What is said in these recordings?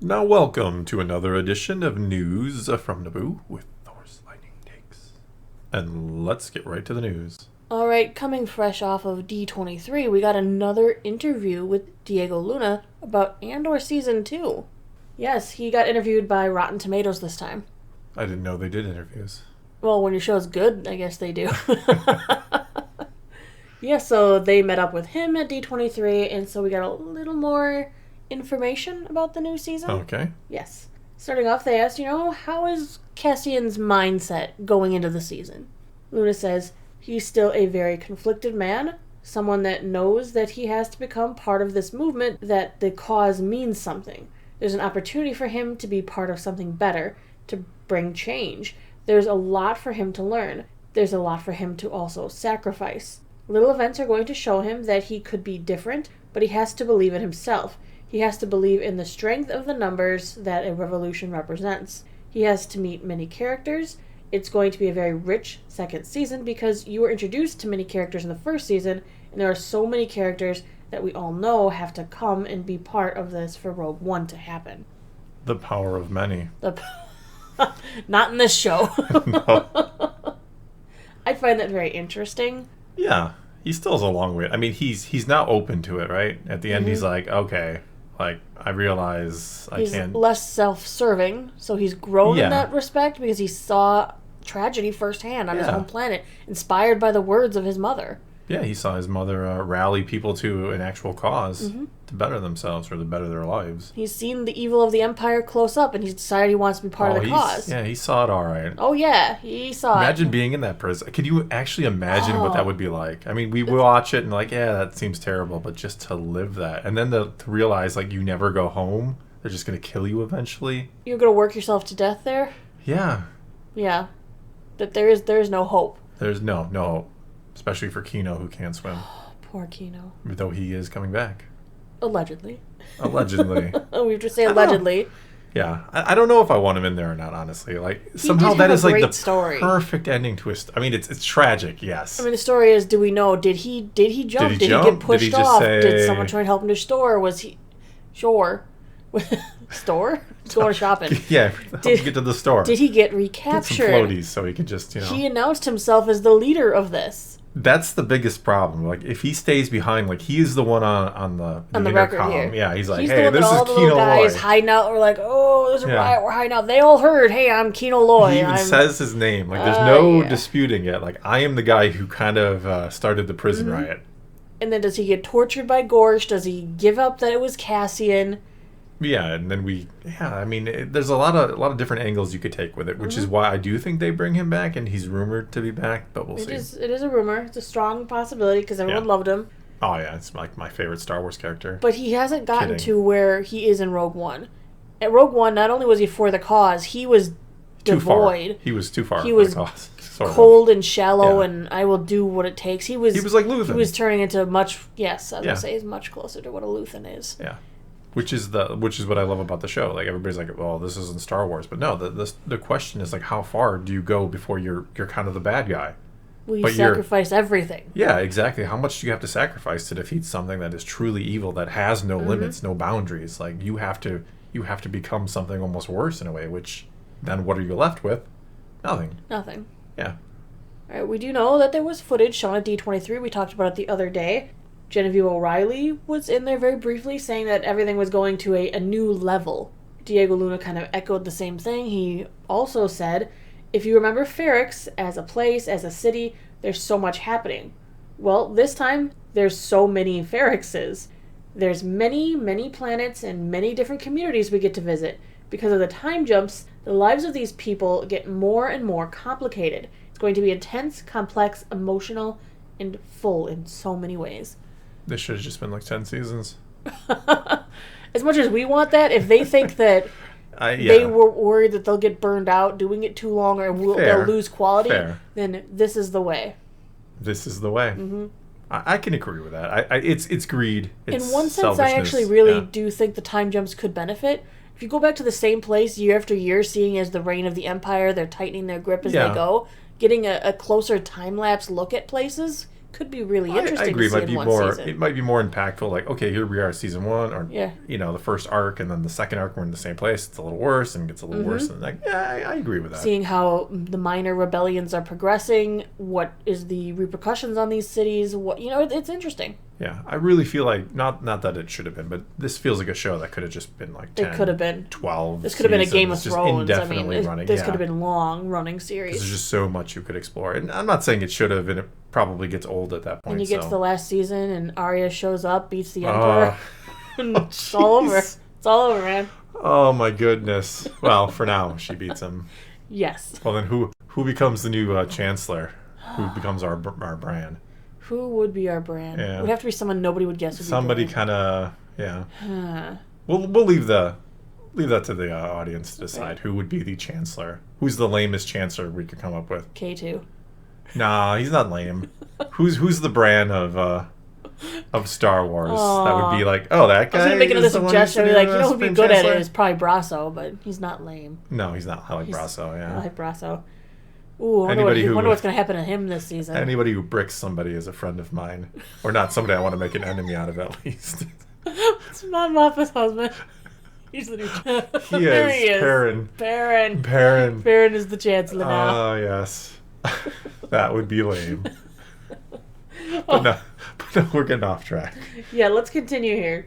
Now welcome to another edition of News from Naboo with Thor's Lightning Takes. And let's get right to the news. Alright, coming fresh off of D23, we got another interview with Diego Luna about Andor Season 2. Yes, he got interviewed by Rotten Tomatoes this time. I didn't know they did interviews. Well, when your show's good, I guess they do. Yeah, so they met up with him at D23, and so we got a little more information about the new season. Okay. Yes. Starting off, they asked, how is Cassian's mindset going into the season? Luna says, he's still a very conflicted man, someone that knows that he has to become part of this movement, that the cause means something. There's an opportunity for him to be part of something better, to bring change. There's a lot for him to learn. There's a lot for him to also sacrifice. Little events are going to show him that he could be different, but he has to believe in himself. He has to believe in the strength of the numbers that a revolution represents. He has to meet many characters. It's going to be a very rich second season because you were introduced to many characters in the first season, and there are so many characters that we all know have to come and be part of this for Rogue One to happen. The power of many. Not in this show. No. I find that very interesting. Yeah, he still has a long way. I mean, he's not open to it, right? At the end, he's like, okay, I realize I can't. He's less self-serving, so he's grown in that respect because he saw tragedy firsthand on his home planet, inspired by the words of his mother. Yeah, he saw his mother rally people to an actual cause to better themselves or to better their lives. He's seen the evil of the Empire close up, and he's decided he wants to be part of the cause. Yeah, he saw it all right. Oh, yeah, he saw Imagine being in that prison. Could you actually imagine what that would be like? I mean, we watch it and that seems terrible, but just to live that. And then to realize, you never go home. They're just going to kill you eventually. You're going to work yourself to death there? Yeah. Yeah. That there is no hope. There's no hope. Especially for Kino, who can't swim. Poor Kino. Though he is coming back. Allegedly. We have to say allegedly. Yeah. I don't know if I want him in there or not, honestly. Somehow that is the story. Perfect ending twist. I mean, it's tragic, yes. I mean, the story is, do we know, did he jump? Did he get pushed off? Did someone try to help him to store? Was he... Sure. Store? He's going shopping. Yeah, get to the store. Did he get recaptured? Get some floaties so he could just, He announced himself as the leader of this. That's the biggest problem. If he stays behind, he is the one on the record intercom. here. Yeah, he's like, he's hey, this is Kino Loy. Guys hiding out. We're like, oh, there's a riot. We're hiding out. They all heard. Hey, I'm Kino Loy. He even says his name. There's no disputing it. I am the guy who kind of started the prison riot. And then does he get tortured by Gorsh? Does he give up that it was Cassian? Yeah, and then there's a lot of different angles you could take with it, which is why I do think they bring him back, and he's rumored to be back, but we'll see. It is a rumor. It's a strong possibility because everyone loved him. Oh yeah, it's my favorite Star Wars character. But he hasn't gotten to where he is in Rogue One. At Rogue One, not only was he for the cause, he was devoid. He was too far. He was cold and shallow, and I will do what it takes. He was like Luthen. He was turning into much. Yes, I was gonna say he's much closer to what a Luthen is. Yeah. Which is what I love about the show. Everybody's like, well, this isn't Star Wars, but no. The question is how far do you go before you're kind of the bad guy? Well, you sacrifice everything. Yeah, exactly. How much do you have to sacrifice to defeat something that is truly evil, that has no limits, no boundaries? You have to become something almost worse in a way. Which then what are you left with? Nothing. Nothing. Yeah. All right. We do know that there was footage shown at D23. We talked about it the other day. Genevieve O'Reilly was in there very briefly saying that everything was going to a new level. Diego Luna kind of echoed the same thing. He also said, if you remember Ferrix as a place, as a city, there's so much happening. Well, this time, there's so many Ferrixes. There's many, many planets and many different communities we get to visit. Because of the time jumps, the lives of these people get more and more complicated. It's going to be intense, complex, emotional, and full in so many ways. This should have just been 10 seasons. As much as we want that, if they think that they were worried that they'll get burned out doing it too long or they'll lose quality, then this is the way. This is the way. Mm-hmm. I can agree with that. It's greed. It's in one sense, I actually really do think the time jumps could benefit. If you go back to the same place year after year, seeing as the reign of the Empire, they're tightening their grip as they go, getting a closer time-lapse look at places could be really interesting I agree. to see in one season. It might be more impactful. Like, okay, here we are, season 1, or the first arc, and then the second arc, we're in the same place. It's a little worse, and gets a little worse. And like, I agree with that. Seeing how the minor rebellions are progressing, what is the repercussions on these cities? What it's interesting. Yeah, I really feel like not that it should have been, but this feels like a show that could have just been like 10, it could have been 12. This could have been a Game of Thrones. Indefinitely running. This could have been long running series. There's just so much you could explore, and I'm not saying it should have, and it probably gets old at that point. And you get to the last season, and Arya shows up, beats the Emperor, and it's all over. It's all over, man. Oh my goodness! Well, for now, she beats him. Yes. Well, then who becomes the new Chancellor? Who becomes our Bran? Who would be our Bran? Yeah. It would have to be someone nobody would guess would somebody be kind of, We'll leave that to the audience to decide who would be the Chancellor. Who's the lamest Chancellor we could come up with? K2. Nah, he's not lame. Who's the Bran of Star Wars? Aww. That would be like, that guy. I was gonna make another suggestion. I'd be like, who'd be good Chancellor? at it is probably Brasso, but he's not lame. No, he's not. I like Brasso. Yeah. I like Brasso. Ooh, I wonder what's going to happen to him this season. Anybody who bricks somebody is a friend of mine. Or not somebody I want to make an enemy out of, at least. It's Mon Mothma's husband. He's the new He is. Perrin. Perrin is the Chancellor now. Oh, yes. That would be lame. But no, we're getting off track. Yeah, let's continue here.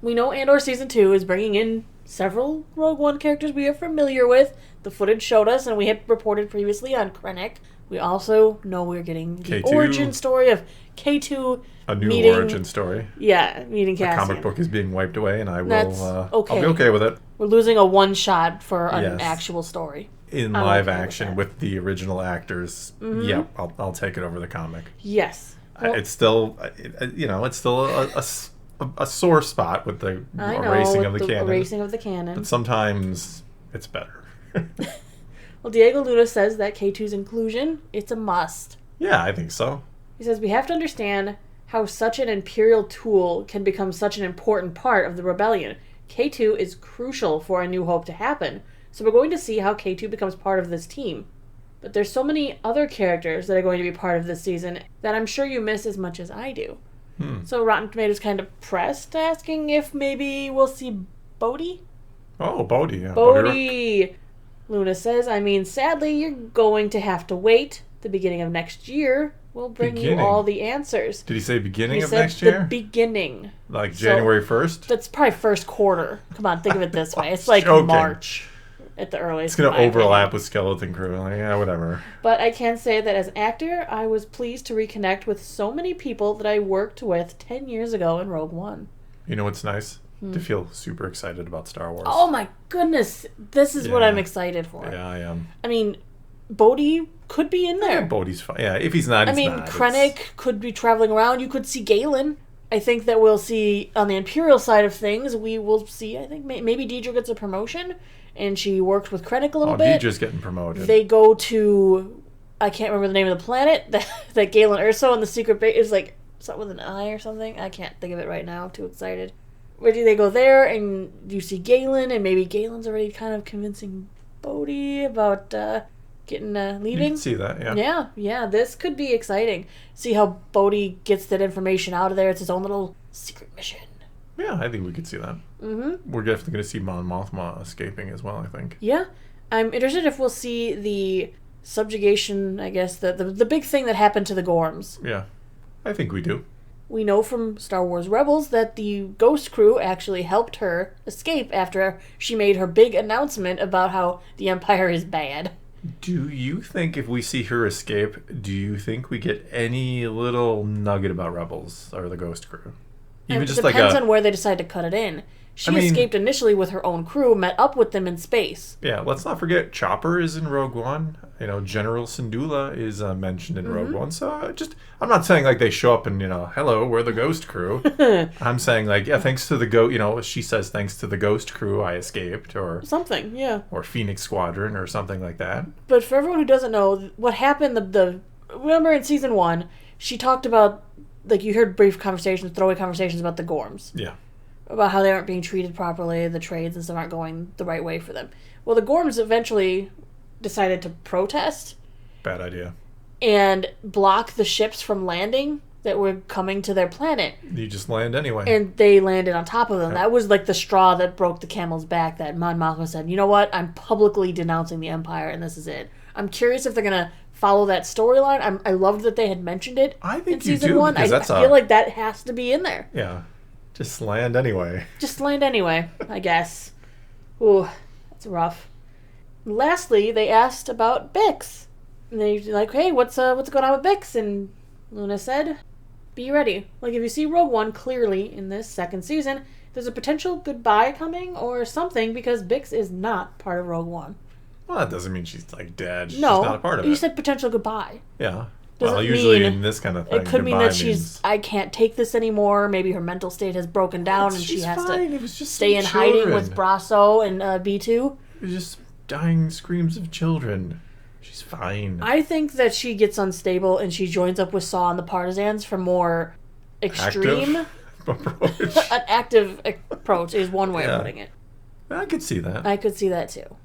We know Andor Season 2 is bringing in several Rogue One characters we are familiar with. The footage showed us, and we had reported previously on Krennic. We also know we're getting the origin story of K2. A new origin story. Yeah, meeting Cassian. The comic book is being wiped away, and I'll be okay with it. We're losing a one-shot for an actual story. In live action with the original actors. Mm-hmm. Yeah, I'll take it over the comic. Yes. Well, it's still, a sore spot with the erasing of the canon. Erasing of the canon. But sometimes it's better. Well, Diego Luna says that K2's inclusion, it's a must. Yeah, I think so. He says we have to understand how such an Imperial tool can become such an important part of the rebellion. K2 is crucial for A New Hope to happen, so we're going to see how K2 becomes part of this team. But there's so many other characters that are going to be part of this season that I'm sure you miss as much as I do. So Rotten Tomatoes kind of pressed, asking if maybe we'll see Bodhi? Oh, Bodhi, yeah. Bodhi! Luna says, sadly, you're going to have to wait. The beginning of next year will bring you all the answers. Did he say beginning of next year? The beginning. Like January 1st? That's probably first quarter. Come on, think of it this way. It's like March at the earliest. It's going to overlap with Skeleton Crew. Like, yeah, whatever. But I can say that as an actor, I was pleased to reconnect with so many people that I worked with 10 years ago in Rogue One. You know what's nice? To feel super excited about Star Wars. Oh my goodness. This is what I'm excited for. Yeah, I am. Bodhi could be in there. Yeah, Bodhi's fine. Yeah, if he's not, he's not. Krennic could be traveling around. You could see Galen. I think that we'll see, on the Imperial side of things, we will see, I think, maybe Deidre gets a promotion, and she works with Krennic a little bit. Deidre's getting promoted. They go to, I can't remember the name of the planet, that Galen Erso and the secret base is like, something with an I or something. I can't think of it right now. I'm too excited. Where do they go there, and you see Galen, and maybe Galen's already kind of convincing Bodhi about leaving. You can see that, yeah. Yeah, this could be exciting. See how Bodhi gets that information out of there. It's his own little secret mission. Yeah, I think we could see that. Mm-hmm. We're definitely going to see Mon Mothma escaping as well, I think. Yeah. I'm interested if we'll see the subjugation, I guess, the big thing that happened to the Gorms. Yeah, I think we do. We know from Star Wars Rebels that the Ghost Crew actually helped her escape after she made her big announcement about how the Empire is bad. Do you think if we see her escape, do you think we get any little nugget about Rebels or the Ghost Crew? Even just depends on where they decide to cut it in. She escaped initially with her own crew, met up with them in space. Yeah, let's not forget Chopper is in Rogue One. General Syndulla is mentioned in Rogue One. So I'm not saying like they show up and, hello, we're the Ghost Crew. I'm saying like, yeah, thanks to the she says thanks to the Ghost Crew I escaped, or something, yeah. Or Phoenix Squadron or something like that. But for everyone who doesn't know, what happened, remember in Season 1, she talked about, like you heard brief conversations, throwaway conversations about the Gorms. Yeah. About how they aren't being treated properly, the trades and stuff aren't going the right way for them. Well, the Gorms eventually decided to protest. Bad idea. and block the ships from landing that were coming to their planet. You just land anyway. And they landed on top of them. Yep. That was like the straw that broke the camel's back, that Mon Mothma said, you know what? I'm publicly denouncing the Empire, and this is it. I'm curious if they're going to follow that storyline. I loved that they had mentioned it in season 1. I feel like that has to be in there. Yeah. Just land anyway. Just land anyway, I guess. Ooh, that's rough. Lastly, they asked about Bix. And they're like, hey, what's going on with Bix? And Luna said, be ready. Like, if you see Rogue One clearly in this second season, there's a potential goodbye coming or something, because Bix is not part of Rogue One. Well, that doesn't mean she's, like, dead. She's No, not a part of it. You said potential goodbye. Yeah. Doesn't well, usually mean- in this kind of thing, It could mean that means, I can't take this anymore. Maybe her mental state has broken down and she has fine. It was just stay in hiding with Brasso and B2. It was just dying screams of children. She's fine. I think that she gets unstable and she joins up with Saw and the Partisans for more extreme... approach. An active approach is one way of putting it. I could see that. I could see that too.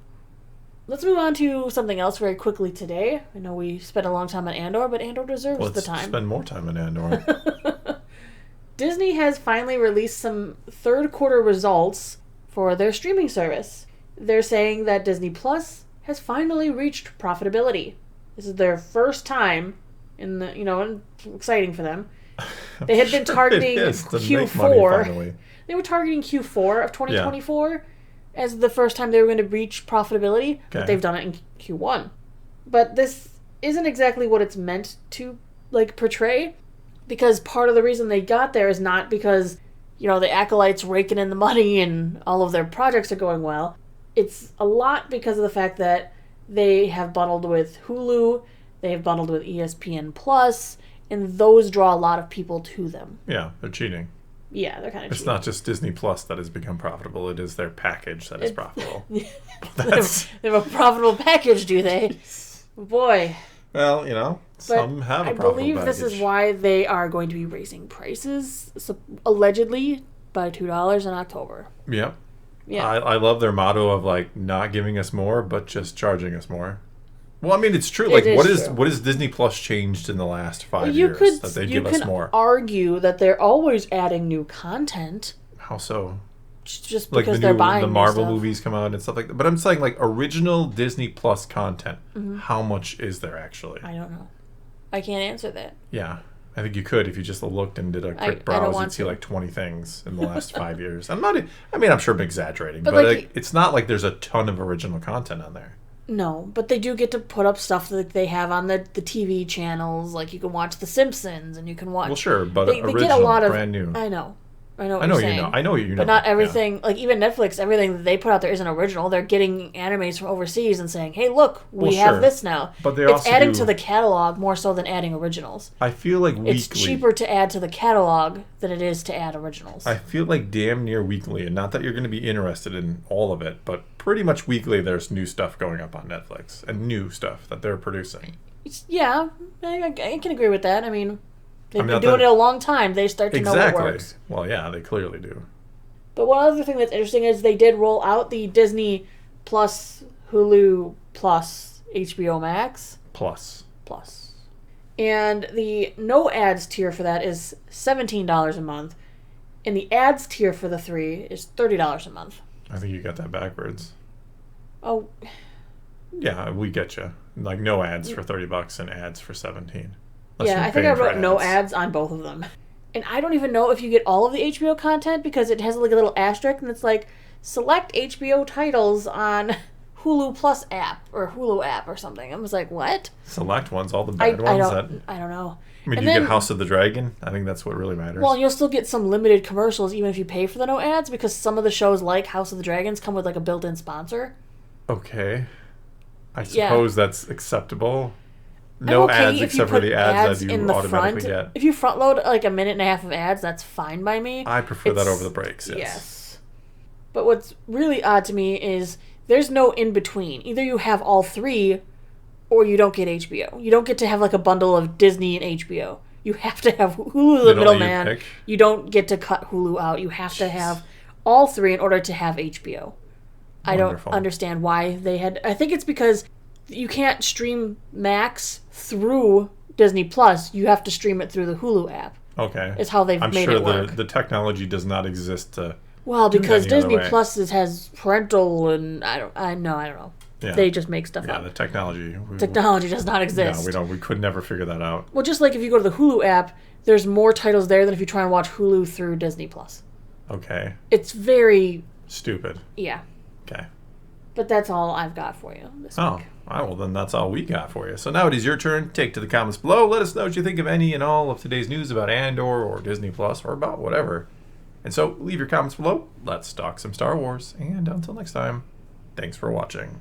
Let's move on to something else very quickly today. I know we spent a long time on Andor, but Andor deserves the time. Let's spend more time on Andor. Disney has finally released some third quarter results for their streaming service. They're saying that Disney Plus has finally reached profitability. This is their first time and exciting for them. They had been targeting Q4. They were targeting Q4 of 2024 as the first time they were going to reach profitability, but they've done it in Q1. But this isn't exactly what it's meant to portray, because part of the reason they got there is not because the acolytes raking in the money and all of their projects are going well. It's a lot because of the fact that they have bundled with Hulu, they have bundled with ESPN Plus, and those draw a lot of people to them. Yeah, they're cheating. Yeah, they're kind of cheating. It's not just Disney Plus that has become profitable. It is their package that is profitable. They have a profitable package, do they? Boy. Well, some have a profitable package. I believe this is why they are going to be raising prices, allegedly, by $2 in October. Yep. Yeah. I love their motto of not giving us more, but just charging us more. Well, I mean, it's true. What has Disney Plus changed in the last 5 years that they give us more? You can argue that they're always adding new content. How so? Just because they're buying the Marvel movies come out and stuff like that. But I'm saying original Disney Plus content. Mm-hmm. How much is there actually? I don't know. I can't answer that. Yeah. I think you could if you just looked and did a quick browse. You'd see 20 things in the last 5 years. I'm sure I'm exaggerating, but it's not like there's a ton of original content on there. No, but they do get to put up stuff that they have on the TV channels. Like, you can watch The Simpsons, and you can watch... Well, sure, but they original, get a lot of, brand new. I know what you're saying. I know you know. But not everything... Yeah. Even Netflix, everything that they put out there isn't original. They're getting animes from overseas and saying, hey, look, we have this now. But it's adding to the catalog more so than adding originals. I feel like weekly... It's cheaper to add to the catalog than it is to add originals. I feel like damn near weekly, and not that you're going to be interested in all of it, but pretty much weekly there's new stuff going up on Netflix, and new stuff that they're producing. Yeah, I can agree with that. They've been doing it a long time. They start to know what works. Well, yeah, they clearly do. But one other thing that's interesting is they did roll out the Disney Plus, Hulu Plus, HBO Max. Plus. And the no ads tier for that is $17 a month. And the ads tier for the three is $30 a month. I think you got that backwards. Oh. Yeah, we get you. No ads for $30 and ads for $17. Yeah, I think I wrote no ads on both of them. And I don't even know if you get all of the HBO content because it has a little asterisk and it's select HBO titles on Hulu Plus app or Hulu app or something. I was like, what? Select ones, all the bad ones. I don't know. You get House of the Dragon? I think that's what really matters. Well, you'll still get some limited commercials even if you pay for the no ads because some of the shows like House of the Dragons come with a built-in sponsor. Okay. I suppose that's acceptable. No okay ads except for the ads that you automatically get. If you front load a minute and a half of ads, that's fine by me. I prefer that over the breaks, yes. But what's really odd to me is there's no in between. Either you have all three or you don't get HBO. You don't get to have a bundle of Disney and HBO. You have to have Hulu the middleman. You don't get to cut Hulu out. You have to have all three in order to have HBO. Wonderful. I don't understand why they had... I think it's because You can't stream Max through Disney Plus. You have to stream it through the Hulu app. Okay. Is how they've made it work. I'm sure the technology does not exist to. Well, because do it any Disney other way. Plus has parental and I don't know. Yeah. They just make stuff Yeah, up. the technology. Technology does not exist. No, we could never figure that out. Well, just like if you go to the Hulu app, there's more titles there than if you try and watch Hulu through Disney Plus. Okay. It's very Stupid. yeah. Okay. But that's all I've got for you this Oh, week. all right, well then that's all we got for you. So now it is your turn. Take to the comments below. Let us know what you think of any and all of today's news about Andor or Disney Plus or about whatever. And so leave your comments below. Let's talk some Star Wars. And until next time, thanks for watching.